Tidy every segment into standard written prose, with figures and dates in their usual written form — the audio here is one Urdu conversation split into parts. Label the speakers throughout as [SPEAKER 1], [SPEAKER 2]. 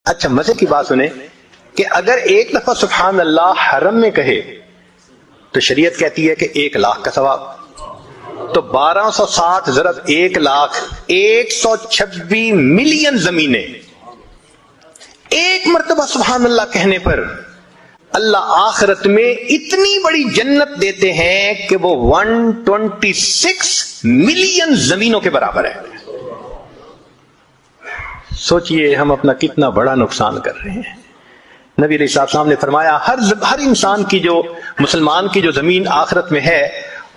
[SPEAKER 1] اچھا مزے کی بات سنیں کہ اگر ایک دفعہ سبحان اللہ حرم میں کہے تو شریعت کہتی ہے کہ 1,00,000 کا ثواب، تو 1260 ضرب 1,00,000 126 ملین زمینیں ایک مرتبہ سبحان اللہ کہنے پر اللہ آخرت میں اتنی بڑی جنت دیتے ہیں کہ وہ 126 ملین زمینوں کے برابر ہے۔ سوچئے ہم اپنا کتنا بڑا نقصان کر رہے ہیں۔ نبی علیہ السلام نے فرمایا ہر انسان کی جو مسلمان کی جو زمین آخرت میں ہے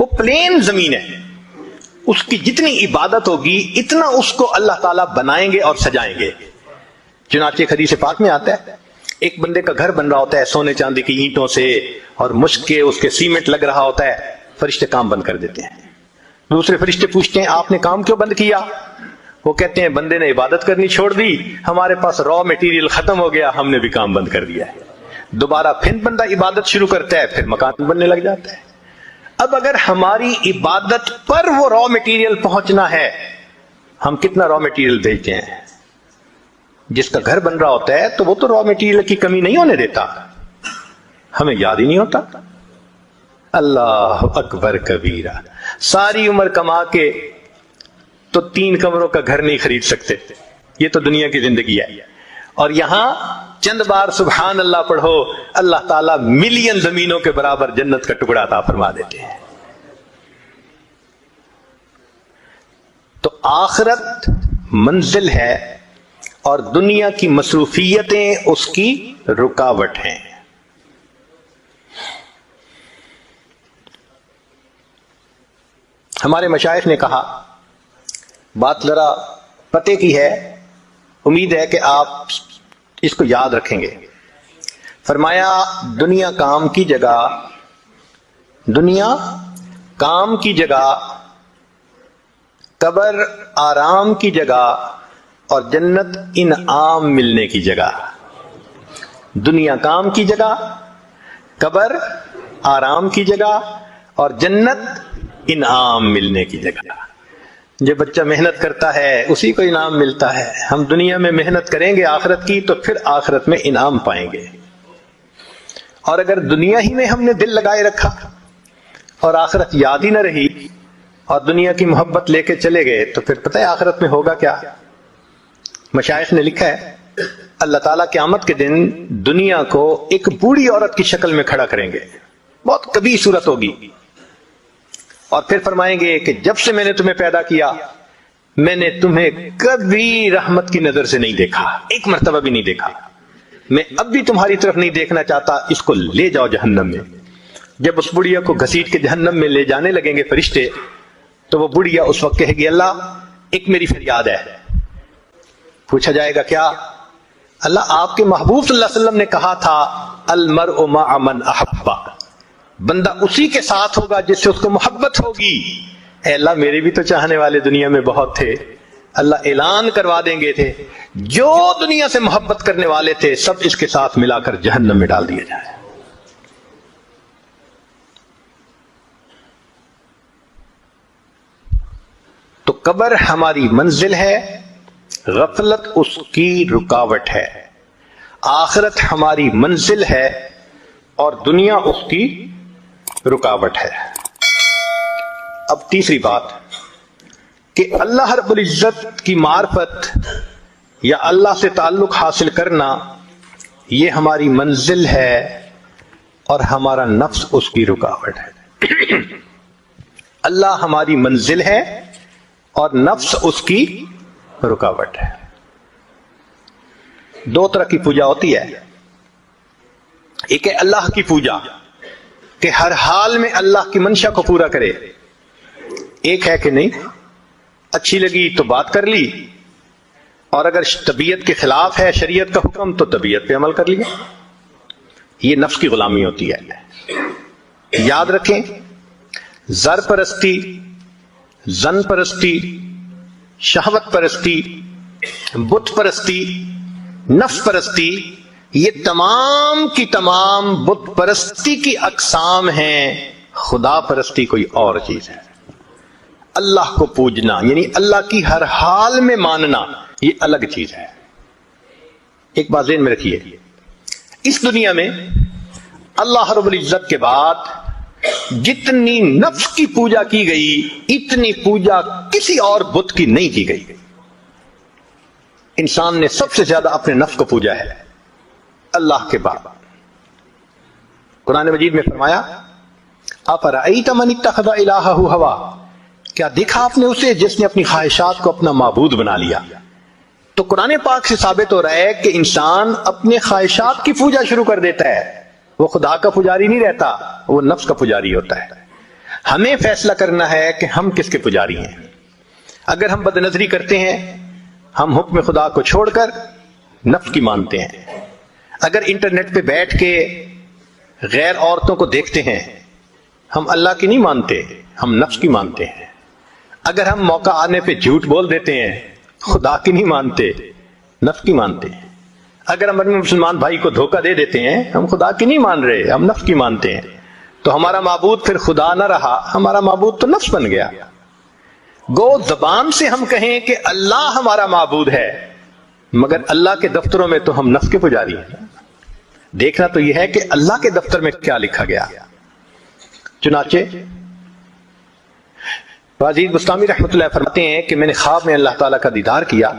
[SPEAKER 1] وہ پلین زمین ہے، اس کی جتنی عبادت ہوگی اتنا اس کو اللہ تعالیٰ بنائیں گے اور سجائیں گے۔ چنانچہ حدیث پاک میں آتا ہے ایک بندے کا گھر بن رہا ہوتا ہے سونے چاندی کی اینٹوں سے اور مشک کے اس کے سیمنٹ لگ رہا ہوتا ہے، فرشتے کام بند کر دیتے ہیں۔ دوسرے فرشتے پوچھتے ہیں آپ نے کام کیوں بند کیا؟ وہ کہتے ہیں بندے نے عبادت کرنی چھوڑ دی، ہمارے پاس را میٹیریل ختم ہو گیا، ہم نے بھی کام بند کر دیا ہے۔ دوبارہ پھر بندہ عبادت شروع کرتا ہے، پھر مکان بننے لگ جاتا ہے۔ اب اگر ہماری عبادت پر وہ را میٹیریل پہنچنا ہے، ہم کتنا را میٹیریل بھیجتے ہیں؟ جس کا گھر بن رہا ہوتا ہے تو وہ تو را میٹیریل کی کمی نہیں ہونے دیتا، ہمیں یاد ہی نہیں ہوتا۔ اللہ اکبر کبیرہ، ساری عمر کما کے تو 3 کمروں کا گھر نہیں خرید سکتے، یہ تو دنیا کی زندگی ہے، اور یہاں چند بار سبحان اللہ پڑھو اللہ تعالیٰ ملین زمینوں کے برابر جنت کا ٹکڑا عطا فرما دیتے ہیں۔ تو آخرت منزل ہے اور دنیا کی مصروفیتیں اس کی رکاوٹ ہیں۔ ہمارے مشائخ نے کہا، بات ذرا پتے کی ہے، امید ہے کہ آپ اس کو یاد رکھیں گے۔ فرمایا دنیا کام کی جگہ، دنیا کام کی جگہ، قبر آرام کی جگہ اور جنت انعام ملنے کی جگہ۔ دنیا کام کی جگہ، قبر آرام کی جگہ اور جنت انعام ملنے کی جگہ۔ جو بچہ محنت کرتا ہے اسی کو انعام ملتا ہے۔ ہم دنیا میں محنت کریں گے آخرت کی تو پھر آخرت میں انعام پائیں گے، اور اگر دنیا ہی میں ہم نے دل لگائے رکھا اور آخرت یاد ہی نہ رہی اور دنیا کی محبت لے کے چلے گئے تو پھر پتہ ہے آخرت میں ہوگا کیا؟ مشائخ نے لکھا ہے اللہ تعالیٰ قیامت کے دن دنیا کو ایک بوڑھی عورت کی شکل میں کھڑا کریں گے، بہت کبھی صورت ہوگی، اور پھر فرمائیں گے کہ جب سے میں نے تمہیں پیدا کیا میں نے تمہیں کبھی رحمت کی نظر سے نہیں دیکھا، ایک مرتبہ بھی نہیں دیکھا، میں اب بھی تمہاری طرف نہیں دیکھنا چاہتا، اس کو لے جاؤ جہنم میں۔ جب اس بڑھیا کو گھسیٹ کے جہنم میں لے جانے لگیں گے فرشتے تو وہ بڑھیا اس وقت کہے گی اللہ ایک میری فریاد ہے۔ پوچھا جائے گا کیا؟ اللہ آپ کے محبوب صلی اللہ علیہ وسلم نے کہا تھا المرء مع من احب، بندہ اسی کے ساتھ ہوگا جس سے اس کو محبت ہوگی۔ اے اللہ میرے بھی تو چاہنے والے دنیا میں بہت تھے۔ اللہ اعلان کروا دیں گے تھے جو دنیا سے محبت کرنے والے تھے سب اس کے ساتھ ملا کر جہنم میں ڈال دیا جائے۔ تو قبر ہماری منزل ہے، غفلت اس کی رکاوٹ ہے۔ آخرت ہماری منزل ہے اور دنیا اس کی رکاوٹ ہے۔ اب تیسری بات کہ اللہ رب العزت کی معرفت یا اللہ سے تعلق حاصل کرنا یہ ہماری منزل ہے اور ہمارا نفس اس کی رکاوٹ ہے۔ اللہ ہماری منزل ہے اور نفس اس کی رکاوٹ ہے۔ 2 طرح کی پوجا ہوتی ہے، ایک ہے اللہ کی پوجا کہ ہر حال میں اللہ کی منشا کو پورا کرے، ایک ہے کہ نہیں اچھی لگی تو بات کر لی، اور اگر طبیعت کے خلاف ہے شریعت کا حکم تو طبیعت پہ عمل کر لیا۔ یہ نفس کی غلامی ہوتی ہے۔ یاد رکھیں زر پرستی، زن پرستی، شہوت پرستی، بت پرستی، نفس پرستی، یہ تمام کی تمام بت پرستی کی اقسام ہیں۔ خدا پرستی کوئی اور چیز ہے۔ اللہ کو پوجنا یعنی اللہ کی ہر حال میں ماننا یہ الگ چیز ہے۔ ایک بات ذہن میں رکھیے، اس دنیا میں اللہ رب العزت کے بعد جتنی نفس کی پوجا کی گئی اتنی پوجا کسی اور بت کی نہیں کی گئی۔ انسان نے سب سے زیادہ اپنے نفس کو پوجا ہے اللہ کے بعد۔ قرآن مجید میں فرمایا اَفَرَأَيْتَ مَنِ اتَّخَذَ إِلَٰهَهُ هَوَاهُ، کیا دیکھا آپ نے اسے جس نے اپنی خواہشات کو اپنا معبود بنا لیا؟ تو قرآن پاک سے ثابت ہو رہا ہے کہ انسان اپنے خواہشات کی پوجا شروع کر دیتا ہے، وہ خدا کا پجاری نہیں رہتا، وہ نفس کا پجاری ہوتا ہے۔ ہمیں فیصلہ کرنا ہے کہ ہم کس کے پجاری ہیں۔ اگر ہم بدنظری کرتے ہیں ہم حکم خدا کو چھوڑ کر نفس کی مانتے ہیں۔ اگر انٹرنیٹ پہ بیٹھ کے غیر عورتوں کو دیکھتے ہیں ہم اللہ کی نہیں مانتے، ہم نفس کی مانتے ہیں۔ اگر ہم موقع آنے پہ جھوٹ بول دیتے ہیں خدا کی نہیں مانتے، نفس کی مانتے ہیں۔ اگر ہم اپنے مسلمان بھائی کو دھوکہ دے دیتے ہیں ہم خدا کی نہیں مان رہے، ہم نفس کی مانتے ہیں۔ تو ہمارا معبود پھر خدا نہ رہا، ہمارا معبود تو نفس بن گیا۔ گو زبان سے ہم کہیں کہ اللہ ہمارا معبود ہے مگر اللہ کے دفتروں میں تو ہم نفس کے پجاری ہیں۔ دیکھنا تو یہ ہے کہ اللہ کے دفتر میں کیا لکھا گیا۔ چنانچہ عزیز بستامی رحمۃ اللہ فرماتے ہیں کہ میں نے خواب میں اللہ تعالیٰ کا دیدار کیا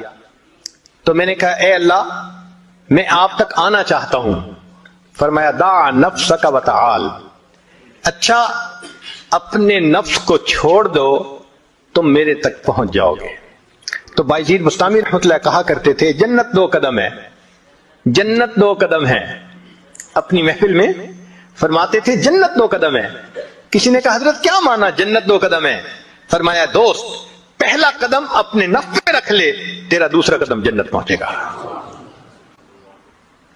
[SPEAKER 1] تو میں نے کہا اے اللہ میں آپ تک آنا چاہتا ہوں۔ فرمایا دع نفسک وتعال، اچھا اپنے نفس کو چھوڑ دو تم میرے تک پہنچ جاؤ گے۔ تو بائیزید بستامی رحمۃ اللہ کہا کرتے تھے جنت 2 قدم ہے، جنت 2 قدم ہے۔ اپنی محفل میں فرماتے تھے جنت 2 قدم ہے۔ کسی نے کہا حضرت کیا مانا جنت 2 قدم ہے؟ فرمایا دوست پہلا قدم اپنے نفس پہ رکھ لے تیرا دوسرا قدم جنت پہنچے گا۔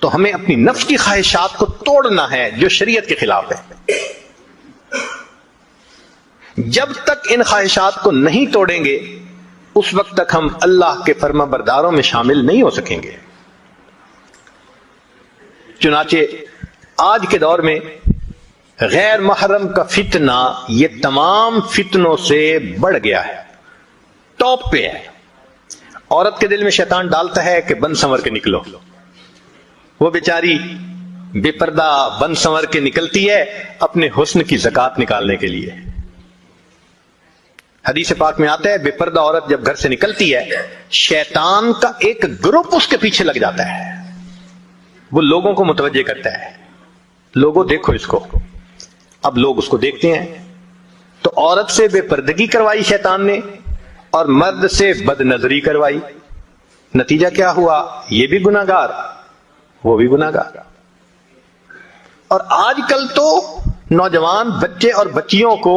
[SPEAKER 1] تو ہمیں اپنی نفس کی خواہشات کو توڑنا ہے جو شریعت کے خلاف ہے۔ جب تک ان خواہشات کو نہیں توڑیں گے اس وقت تک ہم اللہ کے فرما برداروں میں شامل نہیں ہو سکیں گے۔ چنانچہ آج کے دور میں غیر محرم کا فتنہ یہ تمام فتنوں سے بڑھ گیا ہے، ٹاپ پہ ہے۔ عورت کے دل میں شیطان ڈالتا ہے کہ بن سنور کے نکلو، وہ بیچاری بے پردہ بن سنور کے نکلتی ہے اپنے حسن کی زکات نکالنے کے لیے۔ حدیث پاک میں آتا ہے بے پردہ عورت جب گھر سے نکلتی ہے شیطان کا ایک گروپ اس کے پیچھے لگ جاتا ہے، وہ لوگوں کو متوجہ کرتا ہے، لوگوں دیکھو اس کو۔ اب لوگ اس کو دیکھتے ہیں تو عورت سے بے پردگی کروائی شیطان نے اور مرد سے بد نظری کروائی، نتیجہ کیا ہوا؟ یہ بھی گناہگار وہ بھی گناہگار۔ اور آج کل تو نوجوان بچے اور بچیوں کو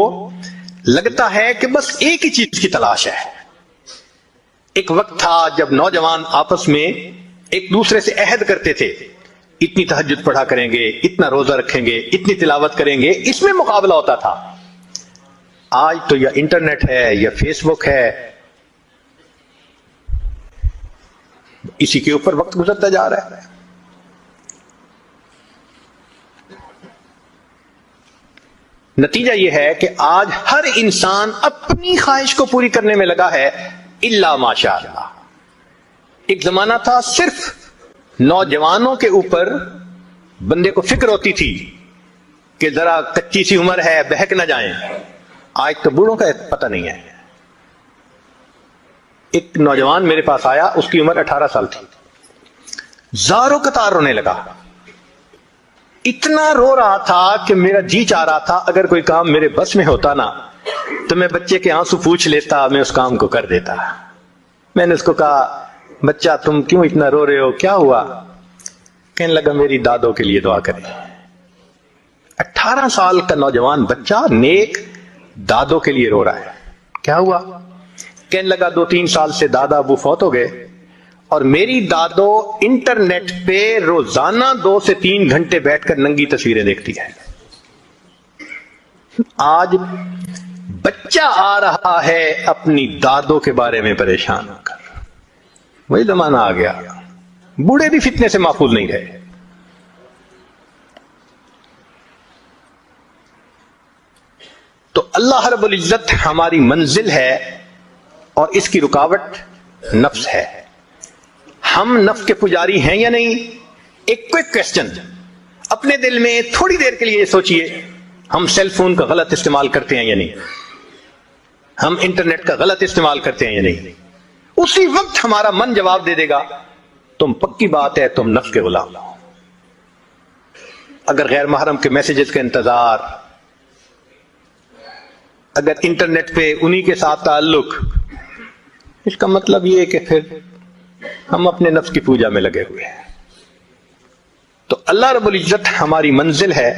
[SPEAKER 1] لگتا ہے کہ بس ایک ہی چیز کی تلاش ہے۔ ایک وقت تھا جب نوجوان آپس میں ایک دوسرے سے عہد کرتے تھے اتنی تہجد پڑھا کریں گے، اتنا روزہ رکھیں گے، اتنی تلاوت کریں گے، اس میں مقابلہ ہوتا تھا۔ آج تو یا انٹرنیٹ ہے یا فیس بک ہے، اسی کے اوپر وقت گزرتا جا رہا ہے۔ نتیجہ یہ ہے کہ آج ہر انسان اپنی خواہش کو پوری کرنے میں لگا ہے الا ماشاء اللہ۔ ایک زمانہ تھا صرف نوجوانوں کے اوپر بندے کو فکر ہوتی تھی کہ ذرا کچی سی عمر ہے بہک نہ جائیں، آج تو بوڑھوں کا پتہ نہیں ہے۔ ایک نوجوان میرے پاس آیا، اس کی عمر 18 سال تھی، زاروں قطار رونے لگا، اتنا رو رہا تھا کہ میرا جی چاہ رہا تھا اگر کوئی کام میرے بس میں ہوتا نا تو میں بچے کے آنسو پوچھ لیتا، میں اس کام کو کر دیتا۔ میں نے اس کو کہا بچہ تم کیوں اتنا رو رہے ہو، کیا ہوا؟ کہنے لگا میری دادوں کے لیے دعا کریں۔ 18 سال کا نوجوان بچہ نیک دادوں کے لیے رو رہا ہے، کیا ہوا؟ کہنے لگا 2-3 سال سے دادا ابو فوت ہو گئے اور میری دادو انٹرنیٹ پہ روزانہ 2 سے 3 گھنٹے بیٹھ کر ننگی تصویریں دیکھتی ہے۔ آج بچہ آ رہا ہے اپنی دادوں کے بارے میں پریشان ہو کر، وہی زمانہ آ گیا، بوڑھے بھی فتنے سے محفوظ نہیں رہے۔ تو اللہ رب العزت ہماری منزل ہے اور اس کی رکاوٹ نفس ہے۔ ہم نفس کے پجاری ہیں یا نہیں؟ ایک کوئک کوسچن اپنے دل میں تھوڑی دیر کے لیے سوچئے، ہم سیل فون کا غلط استعمال کرتے ہیں یا نہیں؟ ہم انٹرنیٹ کا غلط استعمال کرتے ہیں یا نہیں؟ اسی وقت ہمارا من جواب دے دے گا تم پکی بات ہے تم نفس کے غلام ہو۔ اگر غیر محرم کے میسیجز کا انتظار، اگر انٹرنیٹ پہ انہی کے ساتھ تعلق، اس کا مطلب یہ ہے کہ پھر ہم اپنے نفس کی پوجا میں لگے ہوئے ہیں۔ تو اللہ رب العزت ہماری منزل ہے،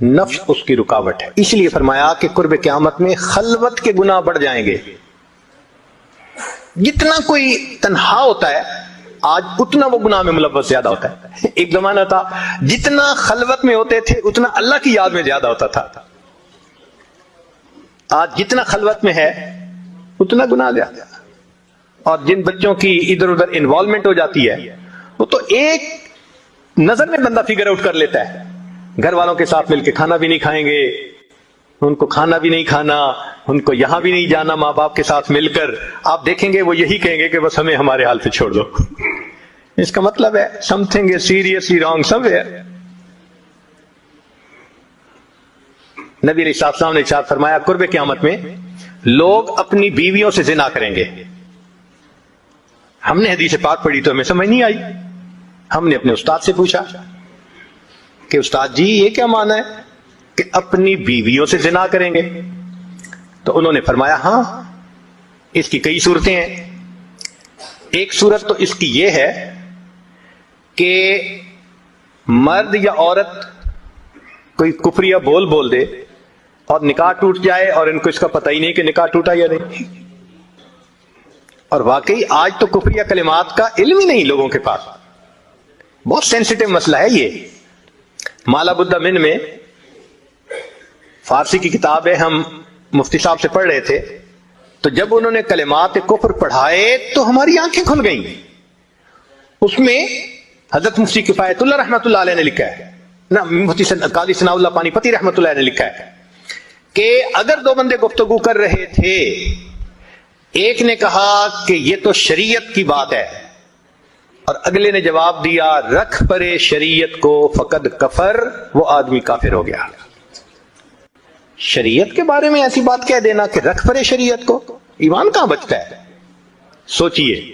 [SPEAKER 1] نفس اس کی رکاوٹ ہے۔ اس لیے فرمایا کہ قرب قیامت میں خلوت کے گناہ بڑھ جائیں گے۔ جتنا کوئی تنہا ہوتا ہے آج اتنا وہ گناہ میں ملوث زیادہ ہوتا ہے۔ ایک زمانہ تھا جتنا خلوت میں ہوتے تھے اتنا اللہ کی یاد میں زیادہ ہوتا تھا، آج جتنا خلوت میں ہے اتنا گناہ زیادہ۔ اور جن بچوں کی ادھر ادھر انوالومنٹ ہو جاتی ہے وہ تو ایک نظر میں بندہ فگر آؤٹ کر لیتا ہے، گھر والوں کے ساتھ مل کے کھانا بھی نہیں کھائیں گے، ان کو کھانا بھی نہیں کھانا، ان کو یہاں بھی نہیں جانا ماں باپ کے ساتھ مل کر۔ آپ دیکھیں گے وہ یہی کہیں گے کہ بس ہمیں ہمارے حال پہ چھوڑ دو۔ اس کا مطلب ہے something is seriously wrong somewhere۔ نبی علیہ السلام نے ارشاد فرمایا قرب قیامت میں لوگ اپنی بیویوں سے زنا کریں گے۔ ہم نے حدیث پاک پڑھی تو ہمیں سمجھ نہیں آئی، ہم نے اپنے استاد سے پوچھا کہ استاد جی یہ کیا معنی ہے کہ اپنی بیویوں سے زنا کریں گے؟ تو انہوں نے فرمایا ہاں اس کی کئی صورتیں ہیں۔ ایک صورت تو اس کی یہ ہے کہ مرد یا عورت کوئی کفریہ بول دے اور نکاح ٹوٹ جائے اور ان کو اس کا پتہ ہی نہیں کہ نکاح ٹوٹا یا نہیں۔ اور واقعی آج تو کفریہ کلمات کا علم ہی نہیں لوگوں کے پاس، بہت سینسیٹیو مسئلہ ہے یہ۔ مالا بدہ من میں فارسی کی کتاب ہے، ہم مفتی صاحب سے پڑھ رہے تھے، تو جب انہوں نے کلمات کفر پڑھائے تو ہماری آنکھیں کھل گئیں۔ اس میں حضرت مفتی کفایت اللہ رحمۃ اللہ علیہ نے لکھا ہے، نہ مفتی قاضی ثناء اللہ پانی پتی رحمۃ اللہ علیہ نے لکھا ہے کہ اگر دو بندے گفتگو کر رہے تھے، ایک نے کہا کہ یہ تو شریعت کی بات ہے اور اگلے نے جواب دیا رکھ پرے شریعت کو فقد کفر، وہ آدمی کافر ہو گیا۔ شریعت کے بارے میں ایسی بات کہہ دینا کہ رکھ پرے شریعت کو، ایمان کہاں بچتا ہے؟ سوچئے۔